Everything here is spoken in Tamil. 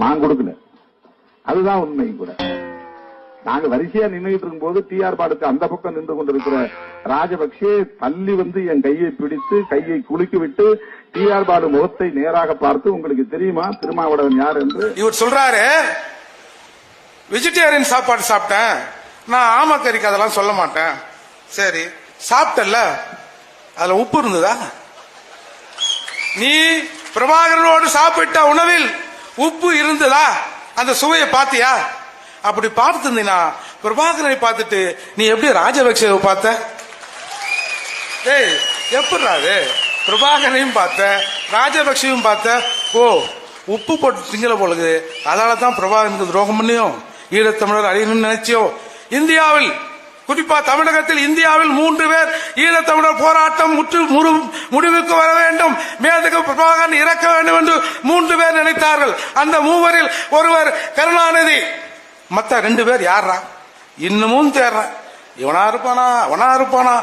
நான் கொடுக்கல. அதுதான் உண்மையும் கூட. நாங்க வரிசையா நின்றுட்டு இருக்கும் போது டிஆர் பாலுக்கு அந்த பக்கம் நின்று கொண்டிருக்கிற ராஜபக்சே தள்ளி வந்து என் கையை பிடித்து கையை குலுக்கி விட்டு டிஆர் பாலு முகத்தை நேராக பார்த்து, உங்களுக்கு தெரியுமா திருமாவளவன் யார் என்று இவர் சொல்றாரு. வெஜிடேரியன் சாப்பாடு சாப்பிட்டேன், நான் ஆமக்கறிக்கு அதெல்லாம் சொல்ல மாட்டேன். சரி, சாப்பிட்டல்ல, அதுல உப்பு இருந்ததா? நீ பிரபாகரனோடு சாப்பிட்ட உணவில் உப்பு இருந்ததா? அந்த சுவையை பாத்தியா? அப்படி பார்த்திருந்தீனா பிரபாகரனை பார்த்துட்டு நீ எப்படி ராஜபக்சேவை பார்த்த? ஏய், எப்படிறாது? பிரபாகரனையும் பார்த்த, ராஜபக்சேவும் பார்த்த. ஓ, உப்பு போட்டு திங்கல போலுது, அதனால தான் பிரபாகரனுக்கு துரோகம் பண்ணியும் ஈழத்தமிழர் அழியணும்னு நினைச்சியோ? இந்தியாவில், குறிப்பா தமிழகத்தில் இந்தியாவில் 3 பேர் ஈழத்தமிழர் போராட்டம் முடிவுக்கு வர வேண்டும், மேதகு பிரபாகரன் இறக்க வேண்டும் என்று 3 பேர் நினைத்தார்கள். அந்த 3வரில் ஒருவர் கருணாநிதி. மத்த 2 பேர் யாரா? இன்னமும் தேர்றேன். இவனா இருப்பானா?